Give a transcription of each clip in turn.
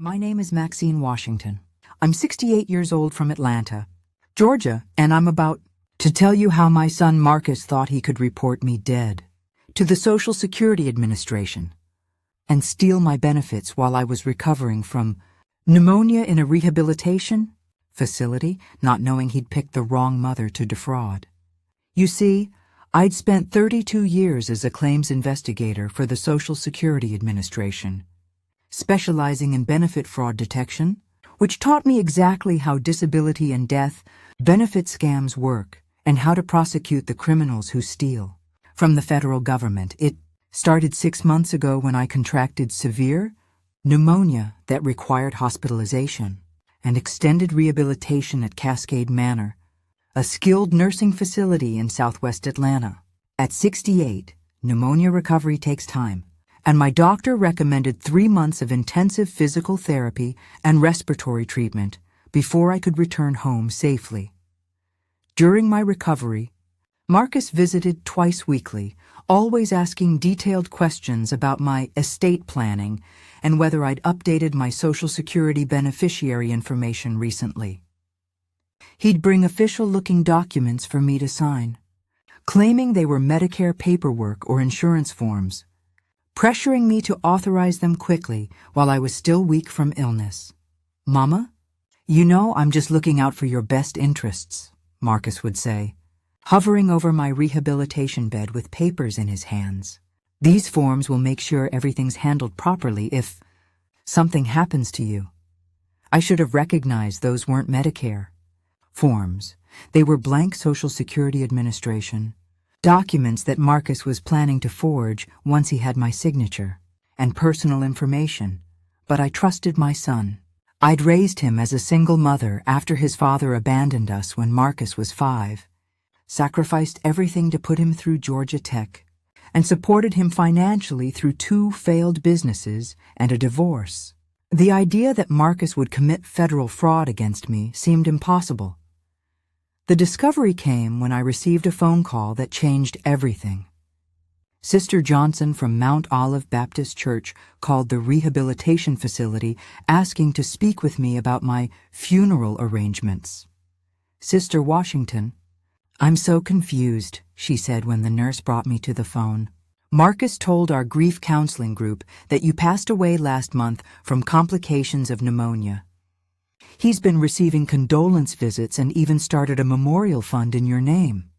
My name is Maxine Washington. I'm 68 years old from Atlanta, Georgia, and I'm about to tell you how my son Marcus thought he could report me dead to the Social Security Administration and steal my benefits while I was recovering from pneumonia in a rehabilitation facility, not knowing he'd picked the wrong mother to defraud. You see, I'd spent 32 years as a claims investigator for the Social Security Administration, specializing in benefit fraud detection, which taught me exactly how disability and death benefit scams work and how to prosecute the criminals who steal from the federal government. It started 6 months ago when I contracted severe pneumonia that required hospitalization and extended rehabilitation at Cascade Manor, a skilled nursing facility in southwest Atlanta. At 68, pneumonia recovery takes time, and my doctor recommended 3 months of intensive physical therapy and respiratory treatment before I could return home safely. During my recovery, Marcus visited twice weekly, always asking detailed questions about my estate planning and whether I'd updated my Social Security beneficiary information recently. He'd bring official-looking documents for me to sign, claiming they were Medicare paperwork or insurance forms, pressuring me to authorize them quickly while I was still weak from illness. "Mama, you know I'm just looking out for your best interests," Marcus would say, hovering over my rehabilitation bed with papers in his hands. "These forms will make sure everything's handled properly if something happens to you." I should have recognized those weren't Medicare forms. They were blank Social Security Administration documents that Marcus was planning to forge once he had my signature and personal information, but I trusted my son. I'd raised him as a single mother after his father abandoned us when Marcus was 5, sacrificed everything to put him through Georgia Tech, and supported him financially through 2 failed businesses and a divorce. The idea that Marcus would commit federal fraud against me seemed impossible. The discovery came when I received a phone call that changed everything. Sister Johnson from Mount Olive Baptist Church called the rehabilitation facility asking to speak with me about my funeral arrangements. "Sister Washington, I'm so confused," she said when the nurse brought me to the phone. "Marcus told our grief counseling group that you passed away last month from complications of pneumonia. He's been receiving condolence visits and even started a memorial fund in your name."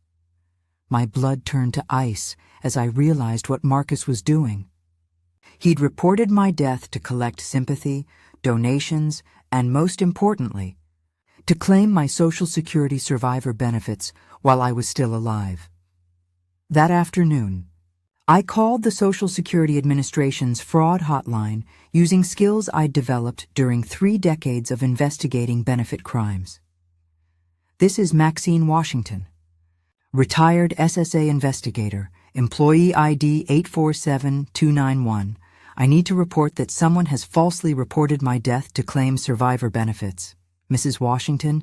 My blood turned to ice as I realized what Marcus was doing. He'd reported my death to collect sympathy, donations, and most importantly, to claim my Social Security survivor benefits while I was still alive. That afternoon, I called the Social Security Administration's fraud hotline using skills I'd developed during 3 decades of investigating benefit crimes. "This is Maxine Washington, retired SSA investigator, employee ID 847291. I need to report that someone has falsely reported my death to claim survivor benefits. Mrs. Washington,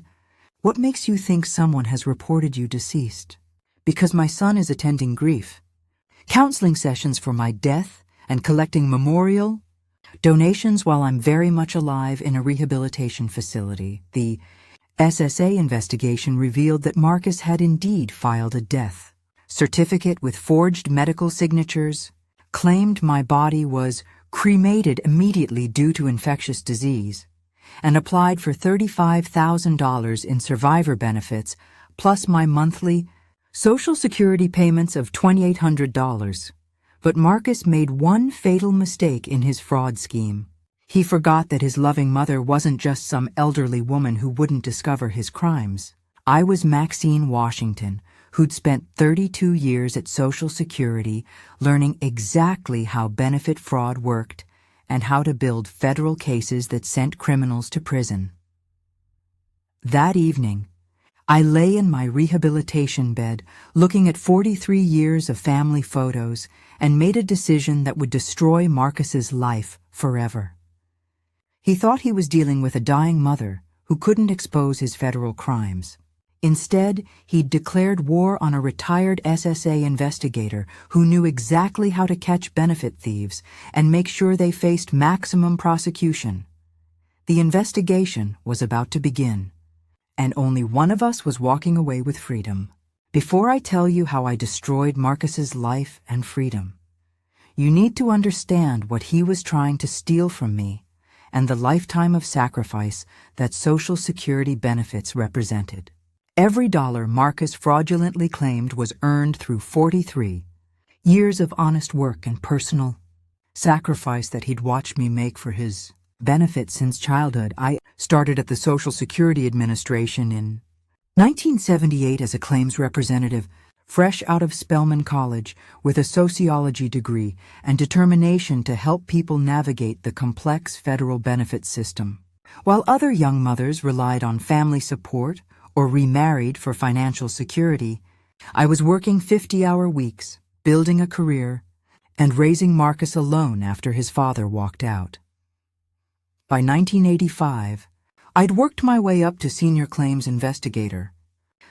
what makes you think someone has reported you deceased?" "Because my son is attending grief counseling sessions for my death and collecting memorial donations while I'm very much alive in a rehabilitation facility." The SSA investigation revealed that Marcus had indeed filed a death certificate with forged medical signatures, claimed my body was cremated immediately due to infectious disease, and applied for $35,000 in survivor benefits plus my monthly Social Security payments of $2,800. But Marcus made one fatal mistake in his fraud scheme. He forgot that his loving mother wasn't just some elderly woman who wouldn't discover his crimes. I was Maxine Washington, who'd spent 32 years at Social Security learning exactly how benefit fraud worked and how to build federal cases that sent criminals to prison. That evening, I lay in my rehabilitation bed looking at 43 years of family photos and made a decision that would destroy Marcus's life forever. He thought he was dealing with a dying mother who couldn't expose his federal crimes. Instead, he'd declared war on a retired SSA investigator who knew exactly how to catch benefit thieves and make sure they faced maximum prosecution. The investigation was about to begin, and only one of us was walking away with freedom. Before I tell you how I destroyed Marcus's life and freedom, you need to understand what he was trying to steal from me and the lifetime of sacrifice that Social Security benefits represented. Every dollar Marcus fraudulently claimed was earned through 43 years of honest work and personal sacrifice that he'd watched me make for his benefit since childhood. I started at the Social Security Administration in 1978 as a claims representative, fresh out of Spelman College with a sociology degree and determination to help people navigate the complex federal benefit system. While other young mothers relied on family support or remarried for financial security, I was working 50-hour weeks, building a career, and raising Marcus alone after his father walked out. By 1985, I'd worked my way up to senior claims investigator,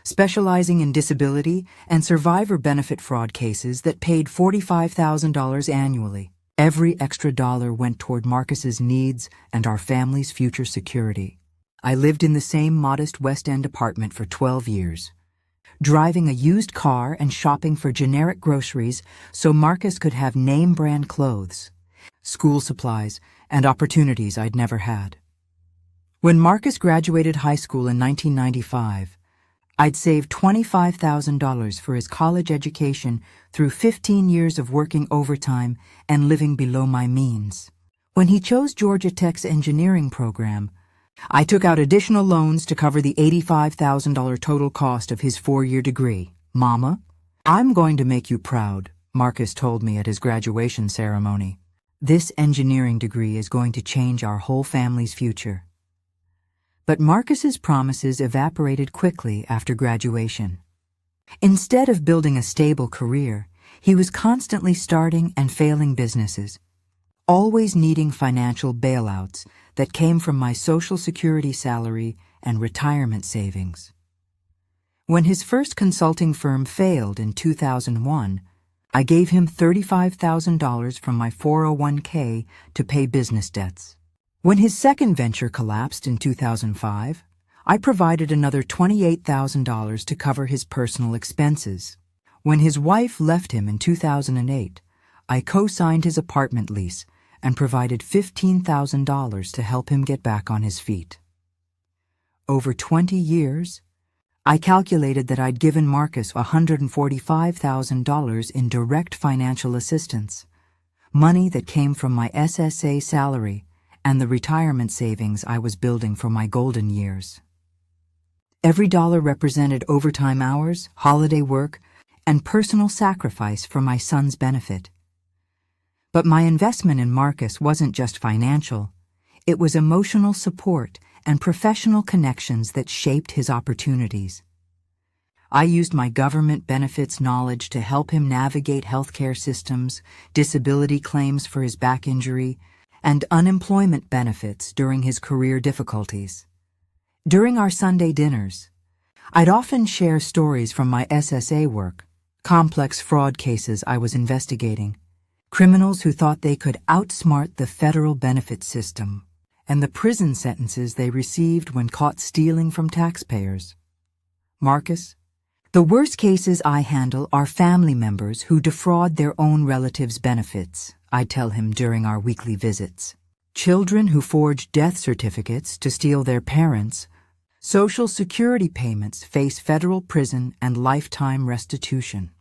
specializing in disability and survivor benefit fraud cases that paid $45,000 annually. Every extra dollar went toward Marcus's needs and our family's future security. I lived in the same modest West End apartment for 12 years, driving a used car and shopping for generic groceries so Marcus could have name-brand clothes, school supplies, and opportunities I'd never had. When Marcus graduated high school in 1995, I'd saved $25,000 for his college education through 15 years of working overtime and living below my means. When he chose Georgia Tech's engineering program, I took out additional loans to cover the $85,000 total cost of his 4-year degree. "Mama, I'm going to make you proud," Marcus told me at his graduation ceremony. "This engineering degree is going to change our whole family's future." But Marcus's promises evaporated quickly after graduation. Instead of building a stable career, he was constantly starting and failing businesses, always needing financial bailouts that came from my Social Security salary and retirement savings. When his first consulting firm failed in 2001, I gave him $35,000 from my 401k to pay business debts. When his second venture collapsed in 2005, I provided another $28,000 to cover his personal expenses. When his wife left him in 2008, I co-signed his apartment lease and provided $15,000 to help him get back on his feet. Over 20 years, I calculated that I'd given Marcus $145,000 in direct financial assistance, money that came from my SSA salary and the retirement savings I was building for my golden years. Every dollar represented overtime hours, holiday work, and personal sacrifice for my son's benefit. But my investment in Marcus wasn't just financial. It was emotional support and professional connections that shaped his opportunities. I used my government benefits knowledge to help him navigate healthcare systems, disability claims for his back injury, and unemployment benefits during his career difficulties. During our Sunday dinners, I'd often share stories from my SSA work, complex fraud cases I was investigating, criminals who thought they could outsmart the federal benefit system, and the prison sentences they received when caught stealing from taxpayers. "Marcus, the worst cases I handle are family members who defraud their own relatives' benefits," I tell him during our weekly visits. "Children who forge death certificates to steal their parents' Social Security payments face federal prison and lifetime restitution."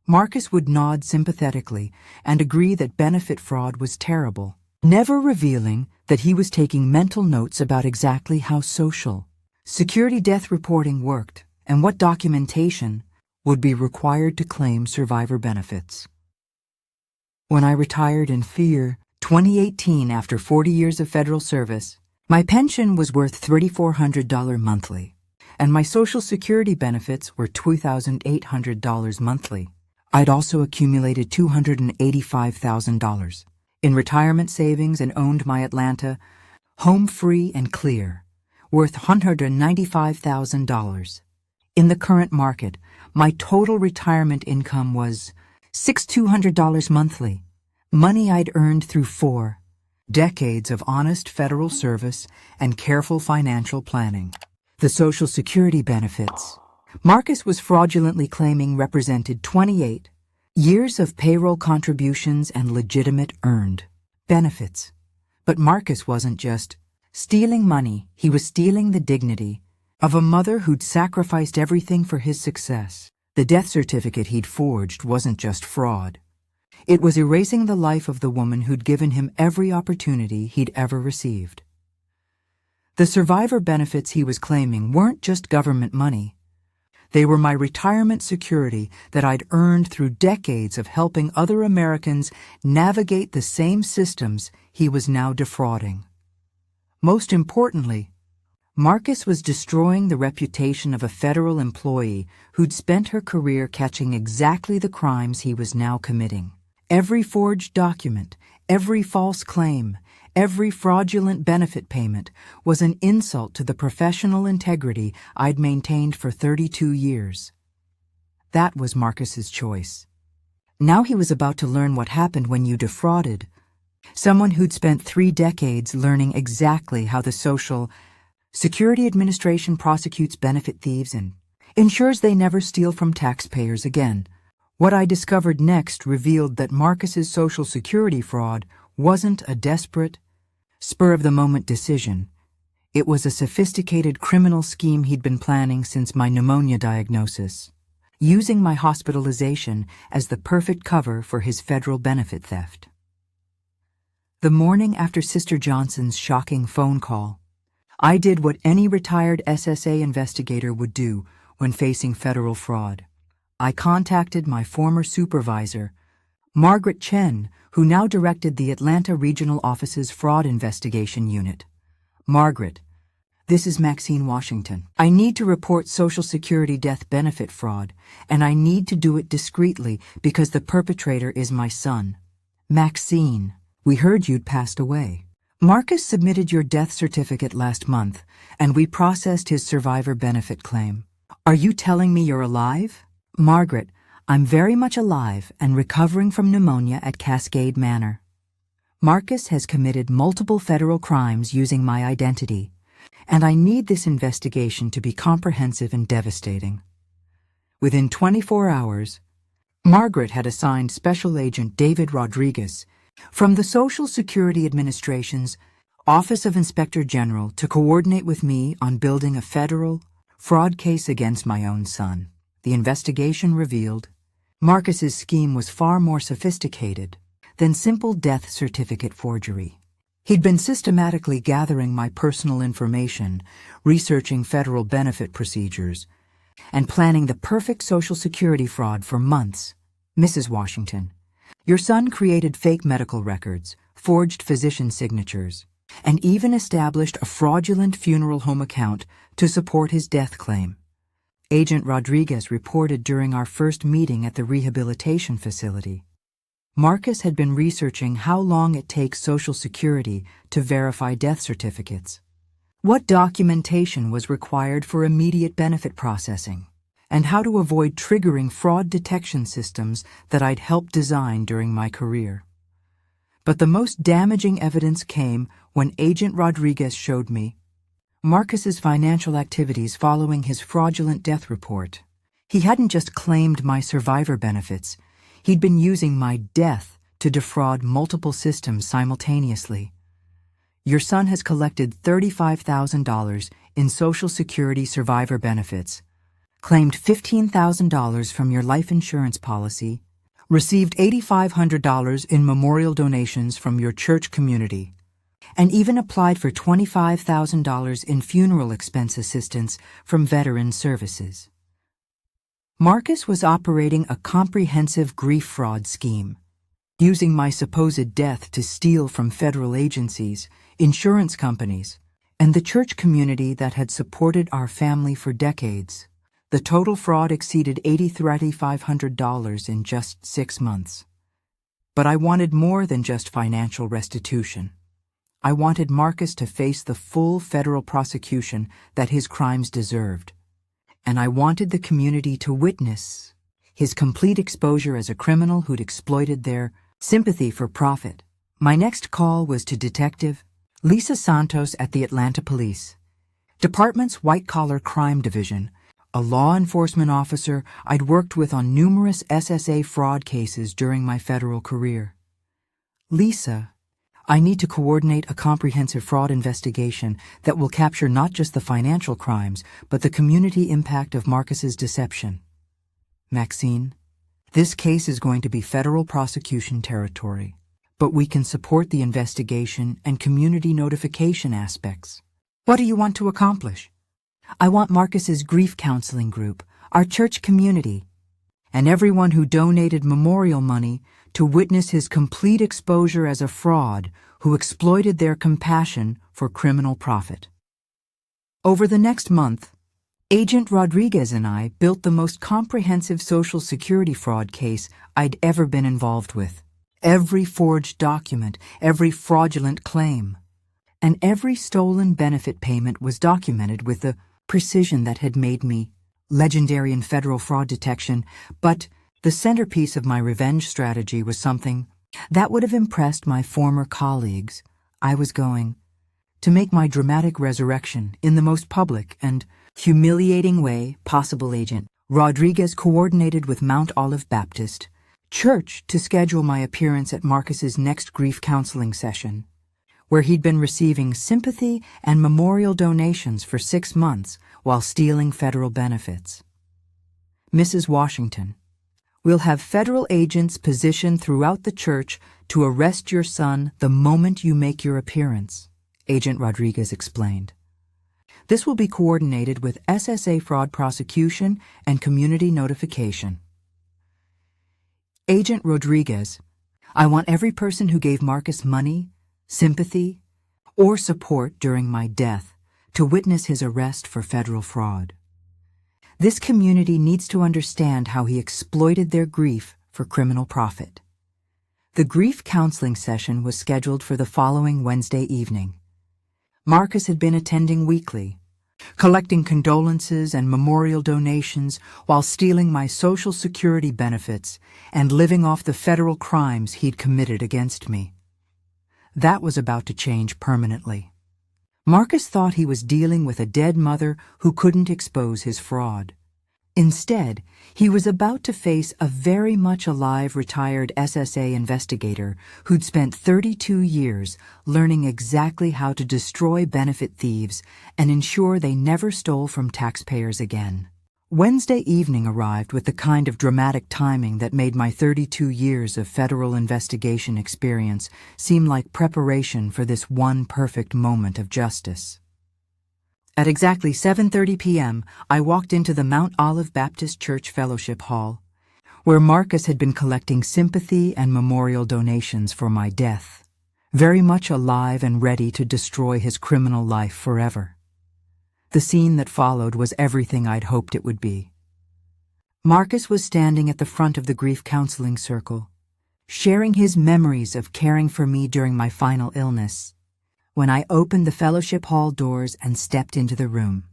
Marcus would nod sympathetically and agree that benefit fraud was terrible, never revealing that he was taking mental notes about exactly how Social Security death reporting worked and what documentation would be required to claim survivor benefits. When I retired in 2018 after 40 years of federal service, my pension was worth $3,400 monthly, and my Social Security benefits were $2,800 monthly. I'd also accumulated $285,000 in retirement savings and owned my Atlanta home free and clear, worth $195,000. In the current market, my total retirement income was $6,200 monthly, money I'd earned through 4 decades of honest federal service and careful financial planning. The Social Security benefits Marcus was fraudulently claiming represented 28 years of payroll contributions and legitimate earned benefits. But Marcus wasn't just stealing money, he was stealing the dignity of a mother who'd sacrificed everything for his success. The death certificate he'd forged wasn't just fraud. It was erasing the life of the woman who'd given him every opportunity he'd ever received. The survivor benefits he was claiming weren't just government money. They were my retirement security that I'd earned through decades of helping other Americans navigate the same systems he was now defrauding. Most importantly, Marcus was destroying the reputation of a federal employee who'd spent her career catching exactly the crimes he was now committing. Every forged document, every false claim, every fraudulent benefit payment was an insult to the professional integrity I'd maintained for 32 years. That was Marcus's choice. Now he was about to learn what happened when you defrauded someone who'd spent 3 decades learning exactly how the Social Security Administration prosecutes benefit thieves and ensures they never steal from taxpayers again. What I discovered next revealed that Marcus's Social Security fraud wasn't a desperate, spur-of-the-moment decision. It was a sophisticated criminal scheme he'd been planning since my pneumonia diagnosis, using my hospitalization as the perfect cover for his federal benefit theft. The morning after Sister Johnson's shocking phone call, I did what any retired SSA investigator would do when facing federal fraud. I contacted my former supervisor, Margaret Chen, who now directed the Atlanta Regional Office's Fraud Investigation Unit. Margaret, this is Maxine Washington. I need to report Social Security death benefit fraud, and I need to do it discreetly because the perpetrator is my son. Maxine, we heard you'd passed away. Marcus submitted your death certificate last month, and we processed his survivor benefit claim. Are you telling me you're alive? Margaret, I'm very much alive and recovering from pneumonia at Cascade Manor. Marcus has committed multiple federal crimes using my identity, and I need this investigation to be comprehensive and devastating. Within 24 hours, Margaret had assigned Special Agent David Rodriguez from the Social Security Administration's Office of Inspector General to coordinate with me on building a federal fraud case against my own son. The investigation revealed Marcus's scheme was far more sophisticated than simple death certificate forgery. He'd been systematically gathering my personal information, researching federal benefit procedures, and planning the perfect Social Security fraud for months. Mrs. Washington, your son created fake medical records, forged physician signatures, and even established a fraudulent funeral home account to support his death claim. Agent Rodriguez reported during our first meeting at the rehabilitation facility. Marcus had been researching how long it takes Social Security to verify death certificates, what documentation was required for immediate benefit processing, and how to avoid triggering fraud detection systems that I'd helped design during my career. But the most damaging evidence came when Agent Rodriguez showed me Marcus's financial activities following his fraudulent death report. He hadn't just claimed my survivor benefits, he'd been using my death to defraud multiple systems simultaneously. Your son has collected $35,000 in Social Security survivor benefits, claimed $15,000 from your life insurance policy, received $8,500 in memorial donations from your church community, and even applied for $25,000 in funeral expense assistance from Veteran Services. Marcus was operating a comprehensive grief fraud scheme, using my supposed death to steal from federal agencies, insurance companies, and the church community that had supported our family for decades. The total fraud exceeded $8,500 in just 6 months. But I wanted more than just financial restitution. I wanted Marcus to face the full federal prosecution that his crimes deserved. And I wanted the community to witness his complete exposure as a criminal who'd exploited their sympathy for profit. My next call was to Detective Lisa Santos at the Atlanta Police Department's White-Collar Crime Division, a law enforcement officer I'd worked with on numerous SSA fraud cases during my federal career. Lisa, I need to coordinate a comprehensive fraud investigation that will capture not just the financial crimes, but the community impact of Marcus's deception. Maxine, this case is going to be federal prosecution territory, but we can support the investigation and community notification aspects. What do you want to accomplish? I want Marcus's grief counseling group, our church community, and everyone who donated memorial money to witness his complete exposure as a fraud who exploited their compassion for criminal profit. Over the next month, Agent Rodriguez and I built the most comprehensive Social Security fraud case I'd ever been involved with. Every forged document, every fraudulent claim, and every stolen benefit payment was documented with the precision that had made me legendary in federal fraud detection, but the centerpiece of my revenge strategy was something that would have impressed my former colleagues. I was going to make my dramatic resurrection in the most public and humiliating way possible. Agent Rodriguez coordinated with Mount Olive Baptist Church to schedule my appearance at Marcus's next grief counseling session, where he'd been receiving sympathy and memorial donations for 6 months while stealing federal benefits. Mrs. Washington, we'll have federal agents positioned throughout the church to arrest your son the moment you make your appearance, Agent Rodriguez explained. This will be coordinated with SSA fraud prosecution and community notification. Agent Rodriguez, I want every person who gave Marcus money, sympathy, or support during my death to witness his arrest for federal fraud. This community needs to understand how he exploited their grief for criminal profit. The grief counseling session was scheduled for the following Wednesday evening. Marcus had been attending weekly, collecting condolences and memorial donations while stealing my Social Security benefits and living off the federal crimes he'd committed against me. That was about to change permanently. Marcus thought he was dealing with a dead mother who couldn't expose his fraud. Instead, he was about to face a very much alive retired SSA investigator who'd spent 32 years learning exactly how to destroy benefit thieves and ensure they never stole from taxpayers again. Wednesday evening arrived with the kind of dramatic timing that made my 32 years of federal investigation experience seem like preparation for this one perfect moment of justice. At exactly 7:30 p.m., I walked into the Mount Olive Baptist Church Fellowship Hall, where Marcus had been collecting sympathy and memorial donations for my death, very much alive and ready to destroy his criminal life forever. The scene that followed was everything I'd hoped it would be. Marcus was standing at the front of the grief counseling circle, sharing his memories of caring for me during my final illness, when I opened the fellowship hall doors and stepped into the room.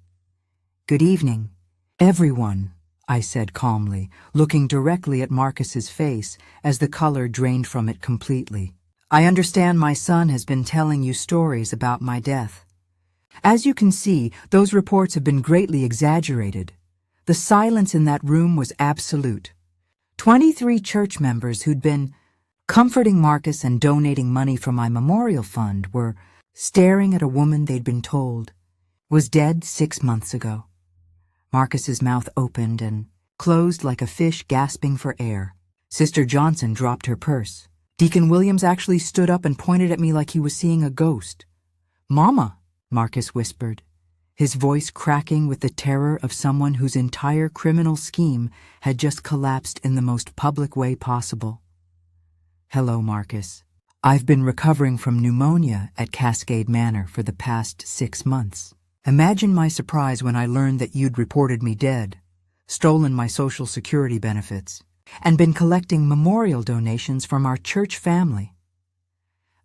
"Good evening, everyone," I said calmly, looking directly at Marcus's face as the color drained from it completely. "I understand my son has been telling you stories about my death. As you can see, those reports have been greatly exaggerated. The silence in that room was absolute. 23 church members who'd been comforting Marcus and donating money for my memorial fund were staring at a woman they'd been told was dead 6 months ago." Marcus's mouth opened and closed like a fish gasping for air. Sister Johnson dropped her purse. Deacon Williams actually stood up and pointed at me like he was seeing a ghost. "Mama," Marcus whispered, his voice cracking with the terror of someone whose entire criminal scheme had just collapsed in the most public way possible. "Hello, Marcus. I've been recovering from pneumonia at Cascade Manor for the past 6 months. Imagine my surprise when I learned that you'd reported me dead, stolen my Social Security benefits, and been collecting memorial donations from our church family."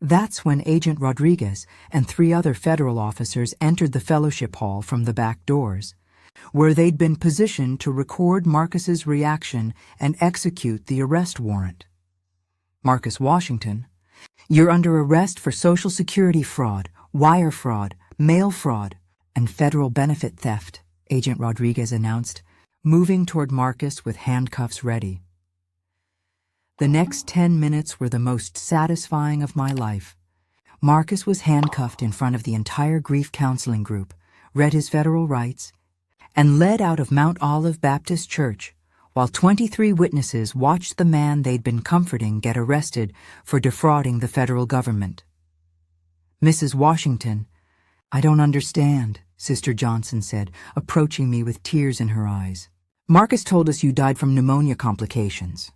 That's when Agent Rodriguez and 3 other federal officers entered the fellowship hall from the back doors, where they'd been positioned to record Marcus's reaction and execute the arrest warrant. Marcus Washington, You're under arrest for Social Security fraud, wire fraud, mail fraud, and federal benefit theft, Agent Rodriguez announced, moving toward Marcus with handcuffs ready. The next 10 minutes were the most satisfying of my life. Marcus was handcuffed in front of the entire grief counseling group, read his federal rights, and led out of Mount Olive Baptist Church, while 23 witnesses watched the man they'd been comforting get arrested for defrauding the federal government. Mrs. Washington, I don't understand, Sister Johnson said, approaching me with tears in her eyes. Marcus told us you died from pneumonia complications.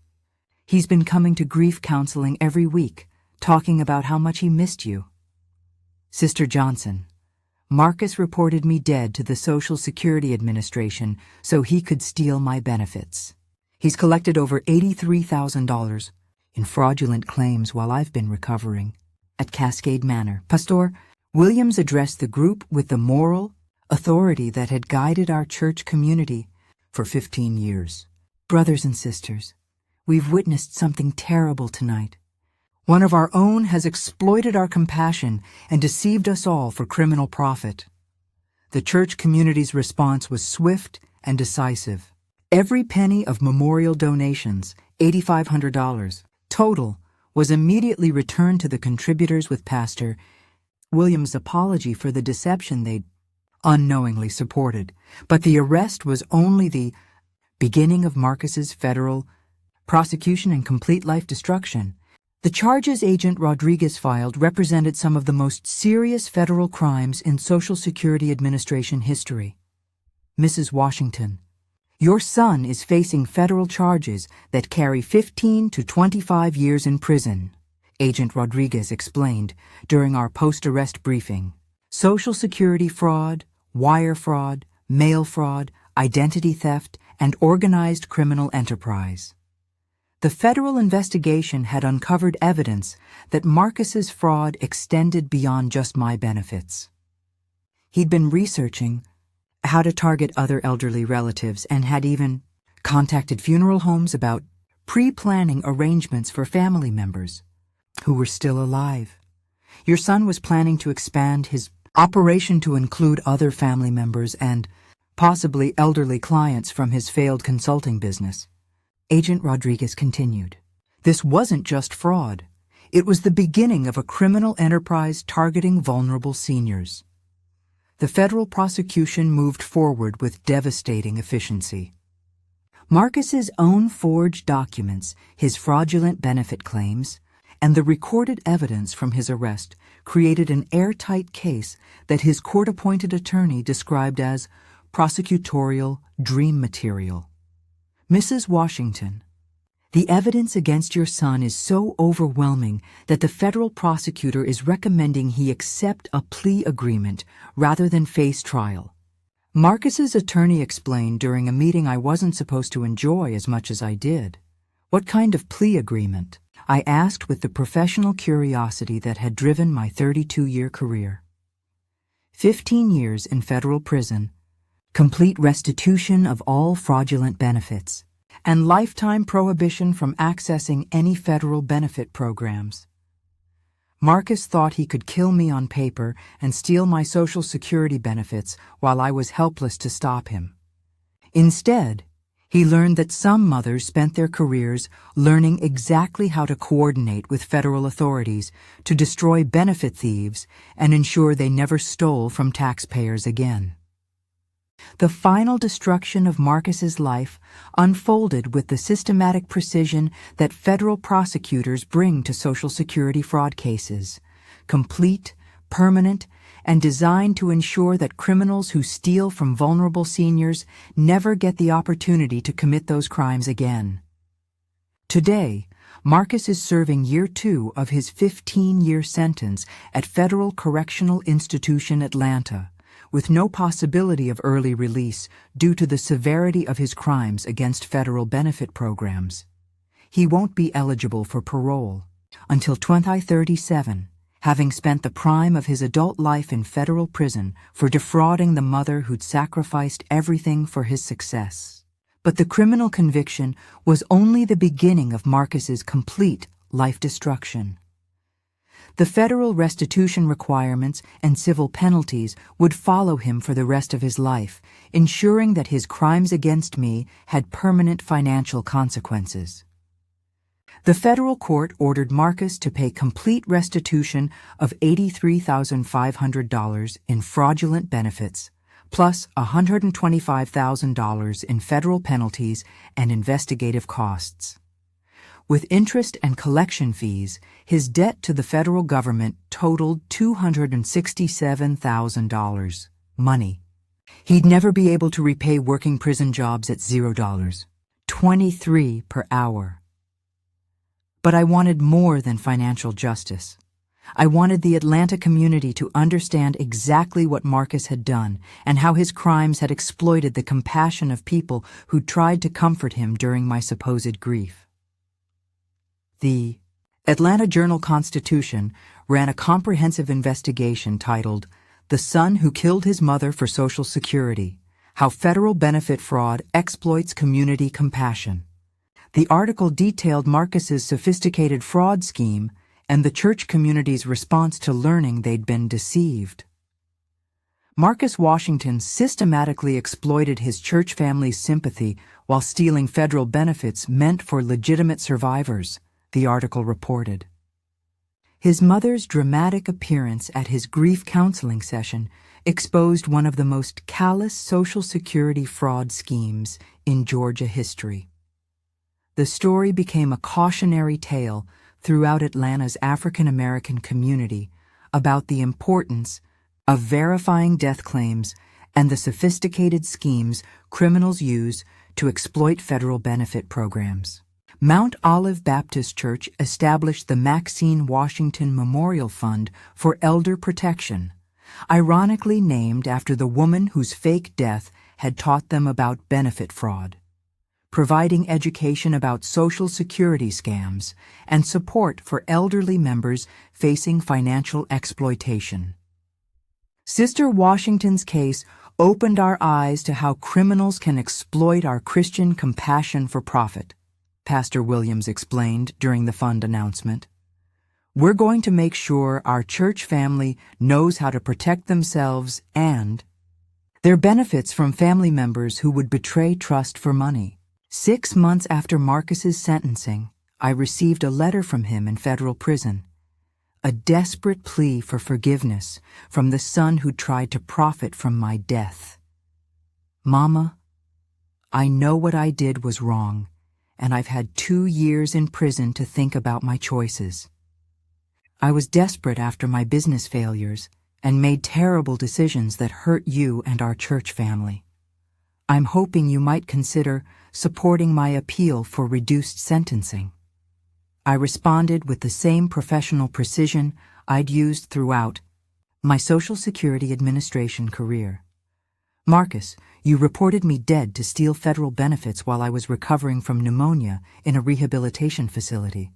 He's been coming to grief counseling every week, talking about how much he missed you. Sister Johnson, Marcus reported me dead to the Social Security Administration so he could steal my benefits. He's collected over $83,000 in fraudulent claims while I've been recovering at Cascade Manor. Pastor Williams addressed the group with the moral authority that had guided our church community for 15 years. Brothers and sisters, we've witnessed something terrible tonight. One of our own has exploited our compassion and deceived us all for criminal profit. The church community's response was swift and decisive. Every penny of memorial donations, $8,500 total, was immediately returned to the contributors with Pastor Williams' apology for the deception they'd unknowingly supported. But the arrest was only the beginning of Marcus's federal prosecution and complete life destruction. The charges Agent Rodriguez filed represented some of the most serious federal crimes in Social Security Administration history. Mrs. Washington, your son is facing federal charges that carry 15 to 25 years in prison, Agent Rodriguez explained during our post-arrest briefing. Social Security fraud, wire fraud, mail fraud, identity theft, and organized criminal enterprise. The federal investigation had uncovered evidence that Marcus's fraud extended beyond just my benefits. He'd been researching how to target other elderly relatives and had even contacted funeral homes about pre-planning arrangements for family members who were still alive. Your son was planning to expand his operation to include other family members and possibly elderly clients from his failed consulting business. Agent Rodriguez continued. This wasn't just fraud. It was the beginning of a criminal enterprise targeting vulnerable seniors. The federal prosecution moved forward with devastating efficiency. Marcus's own forged documents, his fraudulent benefit claims, and the recorded evidence from his arrest created an airtight case that his court-appointed attorney described as prosecutorial dream material. Mrs. Washington, the evidence against your son is so overwhelming that the federal prosecutor is recommending he accept a plea agreement rather than face trial. Marcus's attorney explained during a meeting I wasn't supposed to enjoy as much as I did. What kind of plea agreement? I asked with the professional curiosity that had driven my 32-year career. 15 years in federal prison, complete restitution of all fraudulent benefits, and lifetime prohibition from accessing any federal benefit programs. Marcus thought he could kill me on paper and steal my Social Security benefits while I was helpless to stop him. Instead, he learned that some mothers spent their careers learning exactly how to coordinate with federal authorities to destroy benefit thieves and ensure they never stole from taxpayers again. The final destruction of Marcus's life unfolded with the systematic precision that federal prosecutors bring to Social Security fraud cases, complete, permanent, and designed to ensure that criminals who steal from vulnerable seniors never get the opportunity to commit those crimes again. Today, Marcus is serving year 2 of his 15-year sentence at Federal Correctional Institution, Atlanta, with no possibility of early release due to the severity of his crimes against federal benefit programs. He won't be eligible for parole until 2037, having spent the prime of his adult life in federal prison for defrauding the mother who'd sacrificed everything for his success. But the criminal conviction was only the beginning of Marcus's complete life destruction. The federal restitution requirements and civil penalties would follow him for the rest of his life, ensuring that his crimes against me had permanent financial consequences. The federal court ordered Marcus to pay complete restitution of $83,500 in fraudulent benefits, plus $125,000 in federal penalties and investigative costs. With interest and collection fees, his debt to the federal government totaled $267,000. Money he'd never be able to repay working prison jobs at $0, $23 per hour. But I wanted more than financial justice. I wanted the Atlanta community to understand exactly what Marcus had done and how his crimes had exploited the compassion of people who tried to comfort him during my supposed grief. The Atlanta Journal-Constitution ran a comprehensive investigation titled, "The Son Who Killed His Mother for Social Security: How Federal Benefit Fraud Exploits Community Compassion." The article detailed Marcus's sophisticated fraud scheme and the church community's response to learning they'd been deceived. Marcus Washington systematically exploited his church family's sympathy while stealing federal benefits meant for legitimate survivors, the article reported. His mother's dramatic appearance at his grief counseling session exposed one of the most callous Social Security fraud schemes in Georgia history. The story became a cautionary tale throughout Atlanta's African American community about the importance of verifying death claims and the sophisticated schemes criminals use to exploit federal benefit programs. Mount Olive Baptist Church established the Maxine Washington Memorial Fund for Elder Protection, ironically named after the woman whose fake death had taught them about benefit fraud, providing education about Social Security scams and support for elderly members facing financial exploitation. Sister Washington's case opened our eyes to how criminals can exploit our Christian compassion for profit, Pastor Williams explained during the fund announcement. We're going to make sure our church family knows how to protect themselves and their benefits from family members who would betray trust for money. 6 months after Marcus's sentencing, I received a letter from him in federal prison, a desperate plea for forgiveness from the son who tried to profit from my death. Mama, I know what I did was wrong, and I've had 2 years in prison to think about my choices. I was desperate after my business failures and made terrible decisions that hurt you and our church family. I'm hoping you might consider supporting my appeal for reduced sentencing. I responded with the same professional precision I'd used throughout my Social Security Administration career. Marcus, you reported me dead to steal federal benefits while I was recovering from pneumonia in a rehabilitation facility.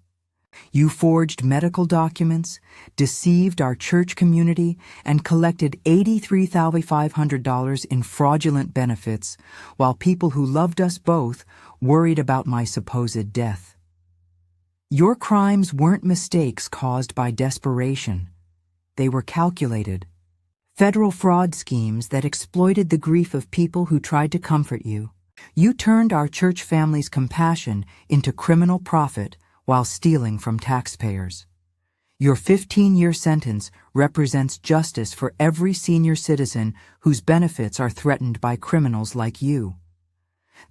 You forged medical documents, deceived our church community, and collected $83,500 in fraudulent benefits, while people who loved us both worried about my supposed death. Your crimes weren't mistakes caused by desperation. They were calculated. Federal fraud schemes that exploited the grief of people who tried to comfort you. You turned our church family's compassion into criminal profit while stealing from taxpayers. Your 15-year sentence represents justice for every senior citizen whose benefits are threatened by criminals like you.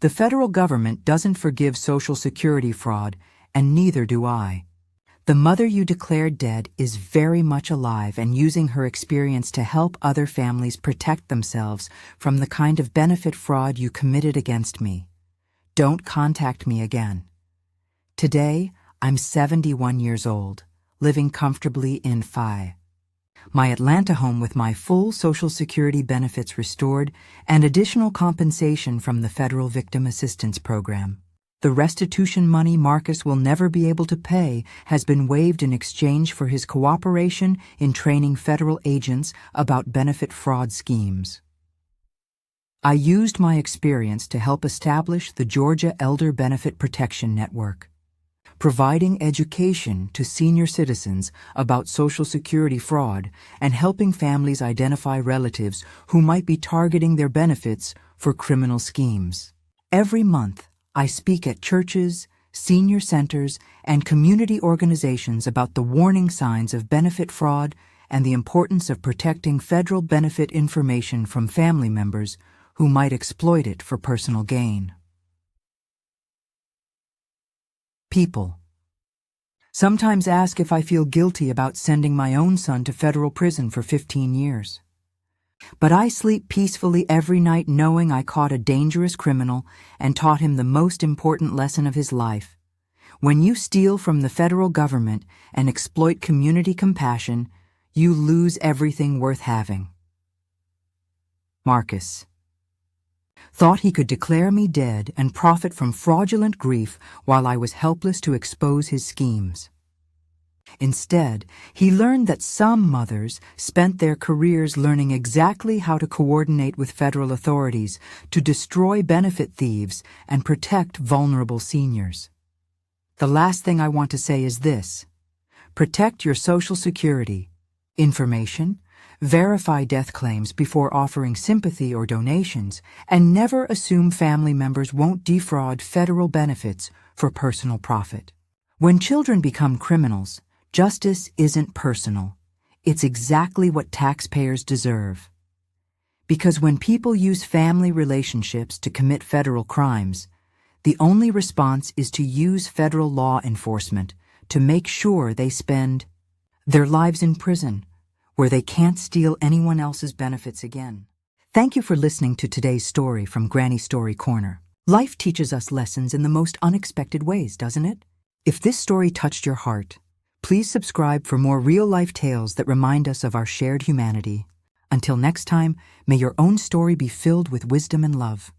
The federal government doesn't forgive Social Security fraud, and neither do I. The mother you declared dead is very much alive and using her experience to help other families protect themselves from the kind of benefit fraud you committed against me. Don't contact me again. Today, I'm 71 years old, living comfortably in Phi. My Atlanta home with my full Social Security benefits restored and additional compensation from the Federal Victim Assistance Program. The restitution money Marcus will never be able to pay has been waived in exchange for his cooperation in training federal agents about benefit fraud schemes. I used my experience to help establish the Georgia Elder Benefit Protection Network. providing education to senior citizens about Social Security fraud and helping families identify relatives who might be targeting their benefits for criminal schemes. Every month, I speak at churches, senior centers, and community organizations about the warning signs of benefit fraud and the importance of protecting federal benefit information from family members who might exploit it for personal gain. People sometimes ask if I feel guilty about sending my own son to federal prison for 15 years. But I sleep peacefully every night knowing I caught a dangerous criminal and taught him the most important lesson of his life. When you steal from the federal government and exploit community compassion, you lose everything worth having. Marcus thought he could declare me dead and profit from fraudulent grief while I was helpless to expose his schemes. Instead, he learned that some mothers spent their careers learning exactly how to coordinate with federal authorities to destroy benefit thieves and protect vulnerable seniors. The last thing I want to say is this: protect your Social Security information, verify death claims before offering sympathy or donations, and never assume family members won't defraud federal benefits for personal profit. When children become criminals, justice isn't personal. It's exactly what taxpayers deserve. Because when people use family relationships to commit federal crimes, the only response is to use federal law enforcement to make sure they spend their lives in prison, where they can't steal anyone else's benefits again. Thank you for listening to today's story from Granny Story Corner. Life teaches us lessons in the most unexpected ways, doesn't it? If this story touched your heart, please subscribe for more real-life tales that remind us of our shared humanity. Until next time, may your own story be filled with wisdom and love.